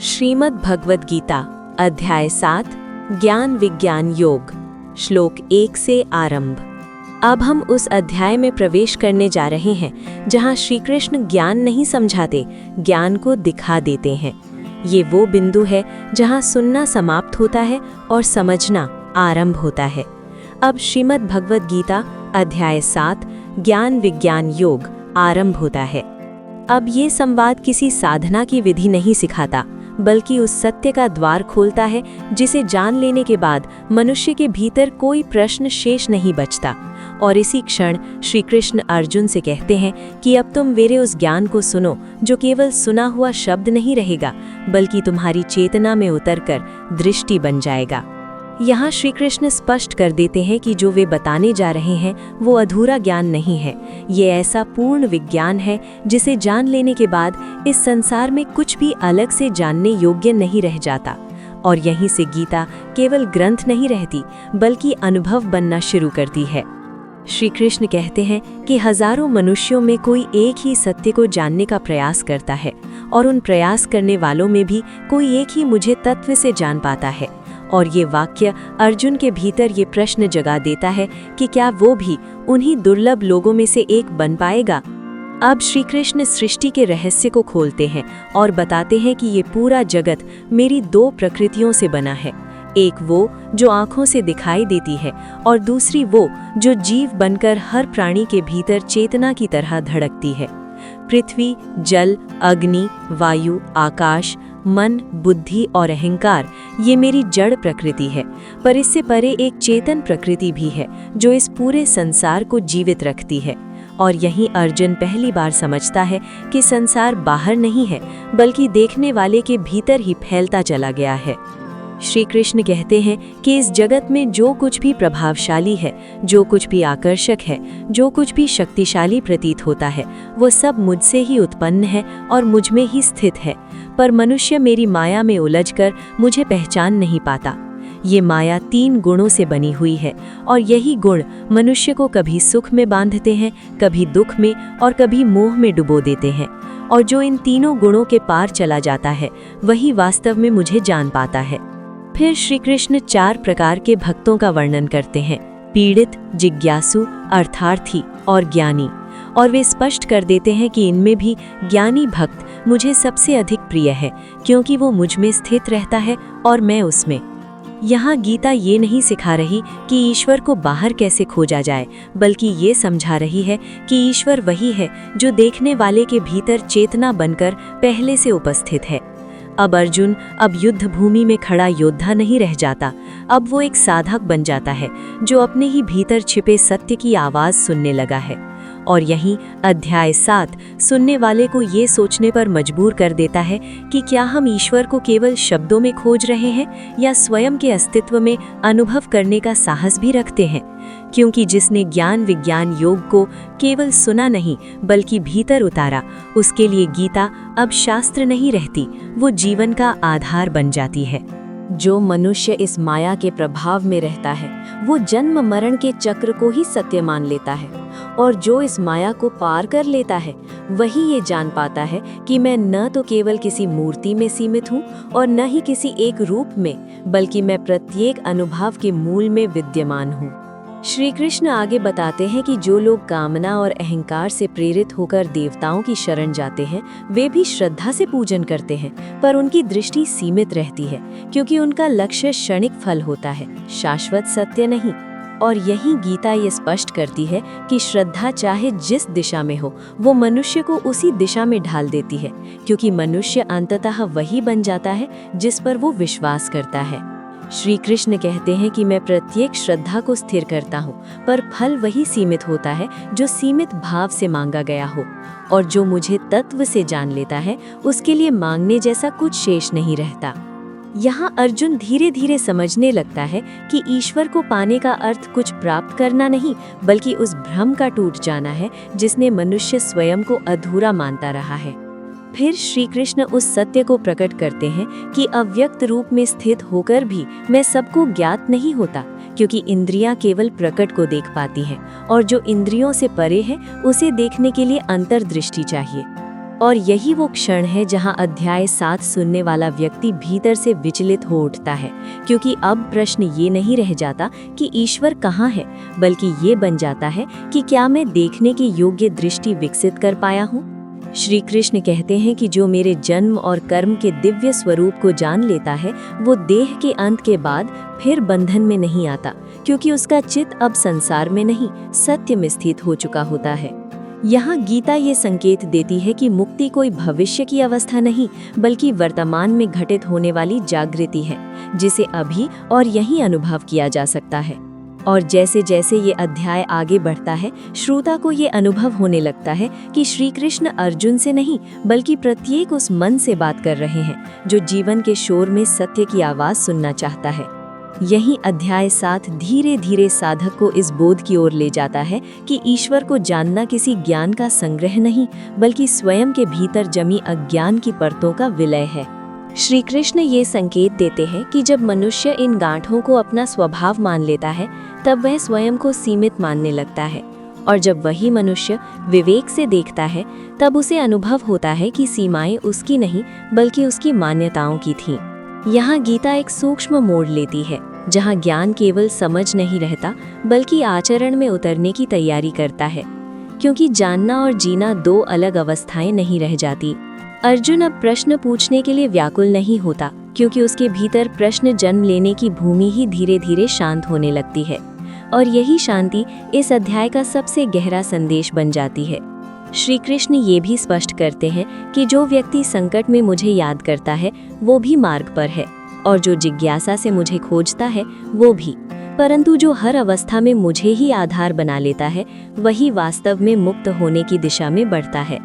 श्रीमद् भगवद गीता अध्याय 7 ज्ञान विज्ञान योग श्लोक 1 से आरंभ। अब हम उस अध्याय में प्रवेश करने जा रहे हैं जहां श्री कृष्ण ज्ञान नहीं समझाते, ज्ञान को दिखा देते हैं। ये वो बिंदु है जहां सुनना समाप्त होता है और समझना आरंभ होता है। अब श्रीमद् भगवद गीता अध्याय 7 ज्ञान विज्ञान योग आरंभ होता है। अब ये संवाद किसी साधना की विधि नहीं सिखाता, बल्कि उस सत्य का द्वार खोलता है जिसे जान लेने के बाद मनुष्य के भीतर कोई प्रश्न शेष नहीं बचता। और इसी क्षण श्री कृष्ण अर्जुन से कहते हैं कि अब तुम मेरे उस ज्ञान को सुनो जो केवल सुना हुआ शब्द नहीं रहेगा, बल्कि तुम्हारी चेतना में उतरकर दृष्टि बन जाएगा। यहाँ श्री कृष्ण स्पष्ट कर देते हैं कि जो वे बताने जा रहे हैं वो अधूरा ज्ञान नहीं है। ये ऐसा पूर्ण विज्ञान है जिसे जान लेने के बाद इस संसार में कुछ भी अलग से जानने योग्य नहीं रह जाता। और यहीं से गीता केवल ग्रंथ नहीं रहती, बल्कि अनुभव बनना शुरू करती है। श्री कृष्ण कहते हैं कि हजारों मनुष्यों में कोई एक ही सत्य को जानने का प्रयास करता है, और उन प्रयास करने वालों में भी कोई एक ही मुझे तत्व से जान पाता है। और ये वाक्य अर्जुन के भीतर ये प्रश्न जगा देता है कि क्या वो भी उन्हीं दुर्लभ लोगों में से एक बन पाएगा। अब श्री कृष्ण सृष्टि के रहस्य को खोलते हैं और बताते हैं कि ये पूरा जगत मेरी दो प्रकृतियों से बना है। एक वो जो आँखों से दिखाई देती है, और दूसरी वो जो जीव बनकर हर प्राणी के भीतर चेतना की तरह धड़कती है। पृथ्वी, जल, अग्नि, वायु, आकाश, मन, बुद्धि और अहंकार ये मेरी जड़ प्रकृति है। पर इससे परे एक चेतन प्रकृति भी है जो इस पूरे संसार को जीवित रखती है। और यहीं अर्जुन पहली बार समझता है कि संसार बाहर नहीं है, बल्कि देखने वाले के भीतर ही फैलता चला गया है। श्री कृष्ण कहते हैं कि इस जगत में जो कुछ भी प्रभावशाली है, जो कुछ भी आकर्षक है, जो कुछ भी शक्तिशाली प्रतीत होता है, वो सब मुझसे ही उत्पन्न है और मुझ में ही स्थित है। पर मनुष्य मेरी माया में उलझकर मुझे पहचान नहीं पाता। ये माया 3 गुणों से बनी हुई है, और यही गुण मनुष्य को कभी सुख में बांधते हैं, कभी दुख में और कभी मोह में डुबो देते हैं। और जो इन तीनों गुणों के पार चला जाता है, वही वास्तव में मुझे जान पाता है। फिर श्री कृष्ण 4 प्रकार के भक्तों का वर्णन करते हैं: पीड़ित, जिज्ञासु, अर्थार्थी और ज्ञानी। और वे स्पष्ट कर देते हैं कि इनमें भी ज्ञानी भक्त मुझे सबसे अधिक प्रिय है, क्योंकि वो मुझ में स्थित रहता है और मैं उसमें। यहाँ गीता ये नहीं सिखा रही कि ईश्वर को बाहर कैसे खोजा जाए, बल्कि ये समझा रही है कि ईश्वर वही है जो देखने वाले के भीतर चेतना बनकर पहले से उपस्थित है। अब अर्जुन युद्ध भूमि में खड़ा योद्धा नहीं रह जाता, अब वो एक साधक बन जाता है जो अपने ही भीतर छिपे सत्य की आवाज़ सुनने लगा है। और यहीं अध्याय 7 सुनने वाले को ये सोचने पर मजबूर कर देता है कि क्या हम ईश्वर को केवल शब्दों में खोज रहे हैं, या स्वयं के अस्तित्व में अनुभव करने का साहस भी रखते हैं। क्योंकि जिसने ज्ञान विज्ञान योग को केवल सुना नहीं, बल्कि भीतर उतारा, उसके लिए गीता अब शास्त्र नहीं रहती, वो जीवन का आधार बन जाती है। जो मनुष्य इस माया के प्रभाव में रहता है, वो जन्म मरण के चक्र को ही सत्य मान लेता है। और जो इस माया को पार कर लेता है, वही ये जान पाता है कि मैं न तो केवल किसी मूर्ति में सीमित हूँ और न ही किसी एक रूप में, बल्कि मैं प्रत्येक अनुभव के मूल में विद्यमान हूँ। श्री कृष्ण आगे बताते हैं कि जो लोग कामना और अहंकार से प्रेरित होकर देवताओं की शरण जाते हैं, वे भी श्रद्धा से पूजन करते हैं, पर उनकी दृष्टि सीमित रहती है, क्योंकि उनका लक्ष्य क्षणिक फल होता है, शाश्वत सत्य नहीं। और यही गीता ये स्पष्ट करती है कि श्रद्धा चाहे जिस दिशा में हो, वो मनुष्य को उसी दिशा में ढाल देती है, क्योंकि मनुष्य अंततः वही बन जाता है जिस पर वो विश्वास करता है। श्री कृष्ण कहते हैं कि मैं प्रत्येक श्रद्धा को स्थिर करता हूँ, पर फल वही सीमित होता है जो सीमित भाव से मांगा गया हो। और जो मुझे तत्व से जान लेता है, उसके लिए मांगने जैसा कुछ शेष नहीं रहता। यहाँ अर्जुन धीरे धीरे समझने लगता है कि ईश्वर को पाने का अर्थ कुछ प्राप्त करना नहीं, बल्कि उस भ्रम का टूट जाना है जिसने मनुष्य स्वयं को अधूरा मानता रहा है। फिर श्री कृष्ण उस सत्य को प्रकट करते हैं कि अव्यक्त रूप में स्थित होकर भी मैं सबको ज्ञात नहीं होता, क्योंकि इंद्रियां केवल प्रकट को देख पाती हैं, और जो इंद्रियों से परे है उसे देखने के लिए अंतर्दृष्टि चाहिए। और यही वो क्षण है जहां अध्याय 7 सुनने वाला व्यक्ति भीतर से विचलित हो उठता है, क्योंकि अब प्रश्न ये नहीं रह जाता कि ईश्वर कहाँ है, बल्कि ये बन जाता है कि क्या मैं देखने की योग्य दृष्टि विकसित कर पाया हूँ। श्री कृष्ण कहते हैं कि जो मेरे जन्म और कर्म के दिव्य स्वरूप को जान लेता है, वो देह के अंत के बाद फिर बंधन में नहीं आता, क्योंकि उसका चित्त अब संसार में नहीं, सत्य में स्थित हो चुका होता है। यहाँ गीता ये संकेत देती है कि मुक्ति कोई भविष्य की अवस्था नहीं, बल्कि वर्तमान में घटित होने वाली जागृति है, जिसे अभी और यहीं अनुभव किया जा सकता है। और जैसे जैसे ये अध्याय आगे बढ़ता है, श्रोता को ये अनुभव होने लगता है कि श्री कृष्ण अर्जुन से नहीं, बल्कि प्रत्येक उस मन से बात कर रहे हैं जो जीवन के शोर में सत्य की आवाज़ सुनना चाहता है। यही अध्याय 7 धीरे धीरे साधक को इस बोध की ओर ले जाता है कि ईश्वर को जानना किसी ज्ञान का संग्रह नहीं, बल्कि स्वयं के भीतर जमी अज्ञान की परतों का विलय है। श्री कृष्ण ये संकेत देते हैं कि जब मनुष्य इन गांठों को अपना स्वभाव मान लेता है, तब वह स्वयं को सीमित मानने लगता है, और जब वही मनुष्य विवेक से देखता है, तब उसे अनुभव होता है कि सीमाएं उसकी नहीं, बल्कि उसकी मान्यताओं की थीं। यहाँ गीता एक सूक्ष्म मोड़ लेती है, जहाँ ज्ञान केवल समझ नहीं रहता, बल्कि आचरण में उतरने की तैयारी करता है, क्योंकि जानना और जीना दो अलग अवस्थाएं नहीं रह जाती। अर्जुन अब प्रश्न पूछने के लिए व्याकुल नहीं होता, क्योंकि उसके भीतर प्रश्न जन्म लेने की भूमि ही धीरे धीरे शांत होने लगती है, और यही शांति इस अध्याय का सबसे गहरा संदेश बन जाती है। श्री कृष्ण ये भी स्पष्ट करते हैं कि जो व्यक्ति संकट में मुझे याद करता है, वो भी मार्ग पर है, और जो जिज्ञासा से मुझे खोजता है, वो भी। परंतु जो हर अवस्था में मुझे ही आधार बना लेता है, वही वास्तव में मुक्त होने की दिशा में बढ़ता है।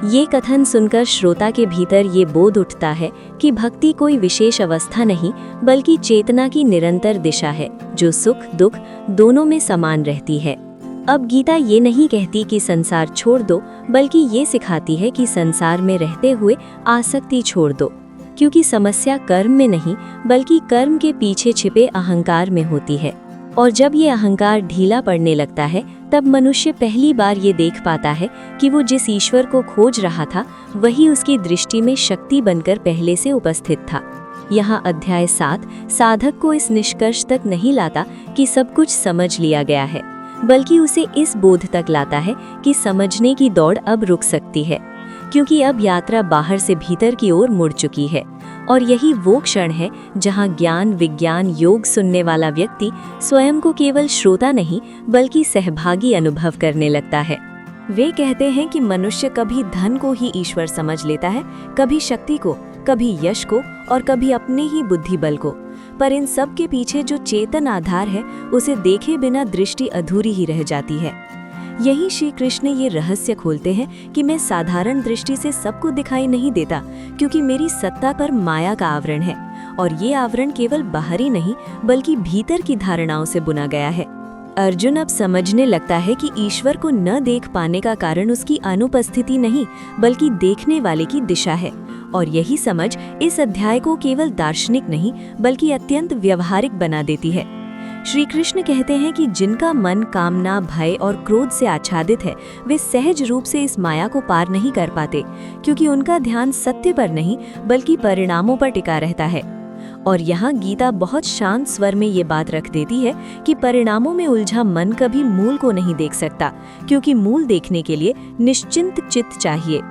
ये कथन सुनकर श्रोता के भीतर ये बोध उठता है कि भक्ति कोई विशेष अवस्था नहीं, बल्कि चेतना की निरंतर दिशा है, जो सुख दुख दोनों में समान रहती है। अब गीता ये नहीं कहती कि संसार छोड़ दो, बल्कि ये सिखाती है कि संसार में रहते हुए आसक्ति छोड़ दो, क्योंकि समस्या कर्म में नहीं, बल्कि कर्म के पीछे छिपे अहंकार में होती है। और जब ये अहंकार ढीला पड़ने लगता है, तब मनुष्य पहली बार ये देख पाता है कि वो जिस ईश्वर को खोज रहा था, वही उसकी दृष्टि में शक्ति बनकर पहले से उपस्थित था। यहाँ अध्याय 7 साधक को इस निष्कर्ष तक नहीं लाता कि सब कुछ समझ लिया गया है, बल्कि उसे इस बोध तक लाता है कि समझने की दौड़ अब रुक सकती है, क्योंकि अब यात्रा बाहर से भीतर की ओर मुड़ चुकी है। और यही वो क्षण है जहां ज्ञान विज्ञान योग सुनने वाला व्यक्ति स्वयं को केवल श्रोता नहीं, बल्कि सहभागी अनुभव करने लगता है। वे कहते हैं कि मनुष्य कभी धन को ही ईश्वर समझ लेता है, कभी शक्ति को, कभी यश को, और कभी अपने ही बुद्धि बल को। पर इन सब के पीछे जो चेतन आधार है, उसे देखे बिना दृष्टि अधूरी ही रह जाती है। यही श्री कृष्ण ये रहस्य खोलते हैं कि मैं साधारण दृष्टि से सबको दिखाई नहीं देता, क्योंकि मेरी सत्ता पर माया का आवरण है, और ये आवरण केवल बाहरी नहीं, बल्कि भीतर की धारणाओं से बुना गया है। अर्जुन अब समझने लगता है कि ईश्वर को न देख पाने का कारण उसकी अनुपस्थिति नहीं, बल्कि देखने वाले की दिशा है। और यही समझ इस अध्याय को केवल दार्शनिक नहीं, बल्कि अत्यंत व्यवहारिक बना देती है। श्री कृष्ण कहते हैं कि जिनका मन कामना, भय और क्रोध से आच्छादित है, वे सहज रूप से इस माया को पार नहीं कर पाते, क्योंकि उनका ध्यान सत्य पर नहीं, बल्कि परिणामों पर टिका रहता है। और यहाँ गीता बहुत शांत स्वर में ये बात रख देती है कि परिणामों में उलझा मन कभी मूल को नहीं देख सकता, क्योंकि मूल देखने के लिए निश्चिंत चित्त चाहिए।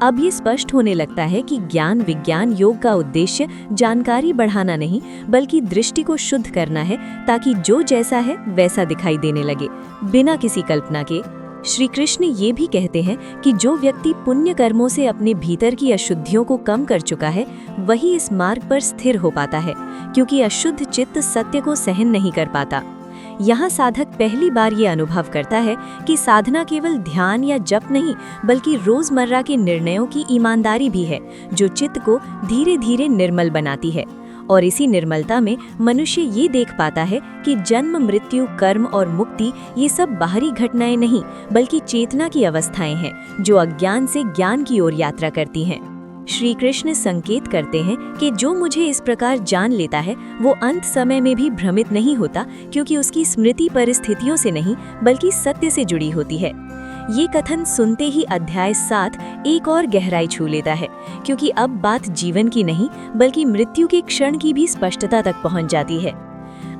अब ये स्पष्ट होने लगता है कि ज्ञान विज्ञान योग का उद्देश्य जानकारी बढ़ाना नहीं, बल्कि दृष्टि को शुद्ध करना है, ताकि जो जैसा है वैसा दिखाई देने लगे, बिना किसी कल्पना के। श्री कृष्ण ये भी कहते हैं कि जो व्यक्ति पुण्य कर्मों से अपने भीतर की अशुद्धियों को कम कर चुका है, वही इस मार्ग पर स्थिर हो पाता है, क्योंकि अशुद्ध चित्त सत्य को सहन नहीं कर पाता। यहाँ साधक पहली बार ये अनुभव करता है कि साधना केवल ध्यान या जप नहीं, बल्कि रोजमर्रा के निर्णयों की ईमानदारी भी है, जो चित्त को धीरे धीरे निर्मल बनाती है। और इसी निर्मलता में मनुष्य ये देख पाता है कि जन्म मृत्यु कर्म और मुक्ति ये सब बाहरी घटनाएं नहीं, बल्कि चेतना की अवस्थाएं हैं, जो अज्ञान से ज्ञान की ओर यात्रा करती हैं। श्री कृष्ण संकेत करते हैं कि जो मुझे इस प्रकार जान लेता है, वो अंत समय में भी भ्रमित नहीं होता, क्योंकि उसकी स्मृति परिस्थितियों से नहीं, बल्कि सत्य से जुड़ी होती है। ये कथन सुनते ही अध्याय 7 एक और गहराई छू लेता है, क्योंकि अब बात जीवन की नहीं बल्कि मृत्यु के क्षण की भी स्पष्टता तक पहुंच जाती है।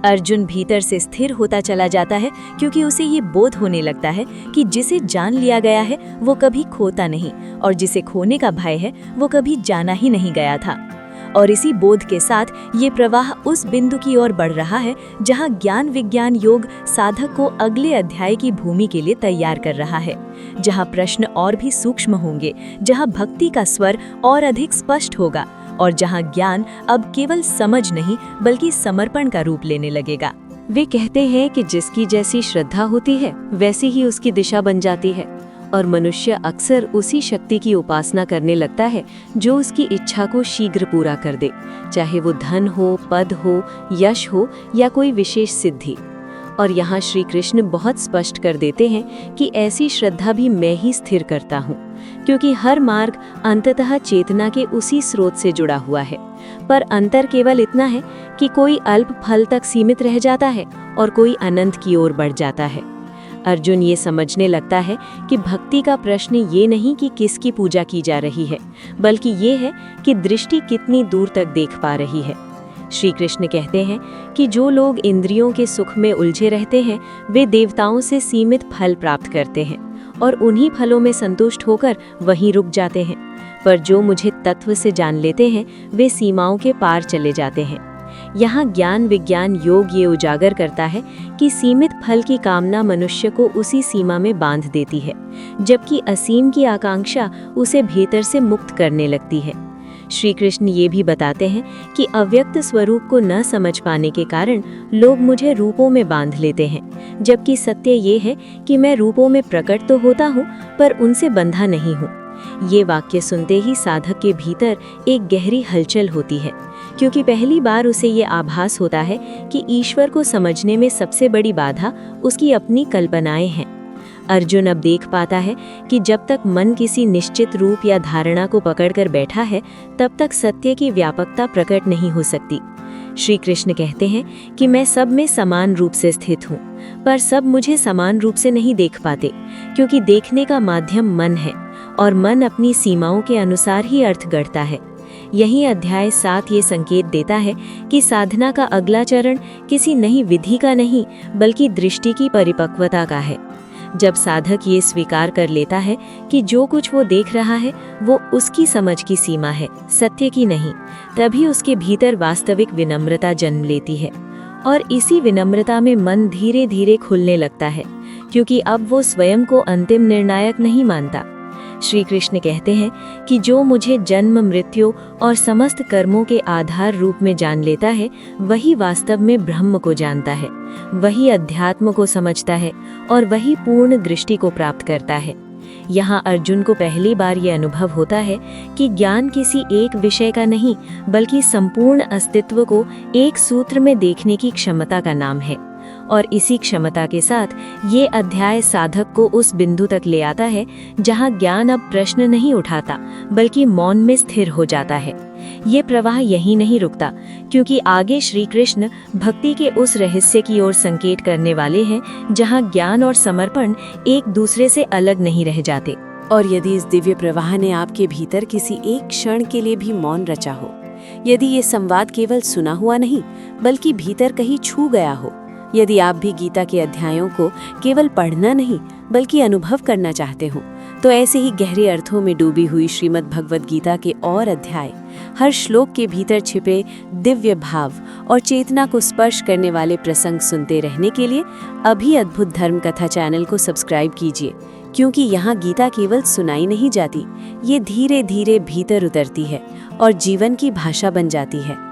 अर्जुन भीतर से स्थिर होता चला जाता है, क्योंकि उसे ये बोध होने लगता है कि जिसे जान लिया गया है वो कभी खोता नहीं, और जिसे खोने का भय है वो कभी जाना ही नहीं गया था। और इसी बोध के साथ ये प्रवाह उस बिंदु की ओर बढ़ रहा है जहां ज्ञान विज्ञान योग साधक को अगले अध्याय की भूमि के लिए तैयार कर रहा है, जहां प्रश्न और भी सूक्ष्म होंगे, जहां भक्ति का स्वर और अधिक स्पष्ट होगा, और जहां ज्ञान अब केवल समझ नहीं बल्कि समर्पण का रूप लेने लगेगा। वे कहते हैं कि जिसकी जैसी श्रद्धा होती है वैसी ही उसकी दिशा बन जाती है, और मनुष्य अक्सर उसी शक्ति की उपासना करने लगता है जो उसकी इच्छा को शीघ्र पूरा कर दे, चाहे वो धन हो, पद हो, यश हो या कोई विशेष सिद्धि। और यहाँ श्री कृष्ण बहुत स्पष्ट कर देते हैं कि ऐसी श्रद्धा भी मैं ही स्थिर करता हूँ, क्योंकि हर मार्ग अंततः चेतना के उसी स्रोत से जुड़ा हुआ है। पर अंतर केवल इतना है कि कोई अल्प फल तक सीमित रह जाता है और कोई अनंत की ओर बढ़ जाता है। अर्जुन ये समझने लगता है कि भक्ति का प्रश्न ये नहीं कि किसकी पूजा की जा रही है, बल्कि ये है कि दृष्टि कितनी दूर तक देख पा रही है। श्री कृष्ण कहते हैं कि जो लोग इंद्रियों के सुख में उलझे रहते हैं वे देवताओं से सीमित फल प्राप्त करते हैं और उन्हीं फलों में संतुष्ट होकर वहीं रुक जाते हैं। पर जो मुझे तत्व से जान लेते हैं वे सीमाओं के पार चले जाते हैं। यहाँ ज्ञान विज्ञान योग ये उजागर करता है कि सीमित फल की कामना मनुष्य को उसी सीमा में बांध देती है, जबकि असीम की आकांक्षा उसे भीतर से मुक्त करने लगती है। श्री कृष्ण ये भी बताते हैं कि अव्यक्त स्वरूप को न समझ पाने के कारण लोग मुझे रूपों में बांध लेते हैं, जबकि सत्य ये है कि मैं रूपों में प्रकट तो होता हूँ पर उनसे बंधा नहीं हूँ। ये वाक्य सुनते ही साधक के भीतर एक गहरी हलचल होती है, क्योंकि पहली बार उसे ये आभास होता है कि ईश्वर को समझने में सबसे बड़ी बाधा उसकी अपनी कल्पनाएं हैं। अर्जुन अब देख पाता है कि जब तक मन किसी निश्चित रूप या धारणा को पकड़कर बैठा है तब तक सत्य की व्यापकता प्रकट नहीं हो सकती। श्री कृष्ण कहते हैं कि मैं सब में समान रूप से स्थित हूँ, पर सब मुझे समान रूप से नहीं देख पाते, क्योंकि देखने का माध्यम मन है और मन अपनी सीमाओं के अनुसार ही अर्थ गढ़ता है। यही अध्याय 7 ये संकेत देता है कि साधना का अगला चरण किसी नई विधि का नहीं बल्कि दृष्टि की परिपक्वता का है। जब साधक ये स्वीकार कर लेता है कि जो कुछ वो देख रहा है वो उसकी समझ की सीमा है, सत्य की नहीं, तभी उसके भीतर वास्तविक विनम्रता जन्म लेती है। और इसी विनम्रता में मन धीरे धीरे खुलने लगता है, क्योंकि अब वो स्वयं को अंतिम निर्णायक नहीं मानता। श्री कृष्ण कहते हैं कि जो मुझे जन्म मृत्यु और समस्त कर्मों के आधार रूप में जान लेता है वही वास्तव में ब्रह्म को जानता है, वही अध्यात्म को समझता है और वही पूर्ण दृष्टि को प्राप्त करता है। यहाँ अर्जुन को पहली बार ये अनुभव होता है कि ज्ञान किसी एक विषय का नहीं बल्कि संपूर्ण अस्तित्व को एक सूत्र में देखने की क्षमता का नाम है। और इसी क्षमता के साथ ये अध्याय साधक को उस बिंदु तक ले आता है जहाँ ज्ञान अब प्रश्न नहीं उठाता बल्कि मौन में स्थिर हो जाता है। ये प्रवाह यहीं नहीं रुकता, क्योंकि आगे श्री कृष्ण भक्ति के उस रहस्य की ओर संकेत करने वाले हैं जहाँ ज्ञान और समर्पण एक दूसरे से अलग नहीं रह जाते। और यदि इस दिव्य प्रवाह ने आपके भीतर किसी एक क्षण के लिए भी मौन रचा हो, यदि ये संवाद केवल सुना हुआ नहीं बल्कि भीतर कहीं छू गया हो, यदि आप भी गीता के अध्यायों को केवल पढ़ना नहीं बल्कि अनुभव करना चाहते हो, तो ऐसे ही गहरे अर्थों में डूबी हुई श्रीमद् भगवद गीता के और अध्याय, हर श्लोक के भीतर छिपे दिव्य भाव और चेतना को स्पर्श करने वाले प्रसंग सुनते रहने के लिए अभी अद्भुत धर्म कथा चैनल को सब्सक्राइब कीजिए, क्योंकि यहाँ गीता केवल सुनाई नहीं जाती, ये धीरे धीरे भीतर उतरती है और जीवन की भाषा बन जाती है।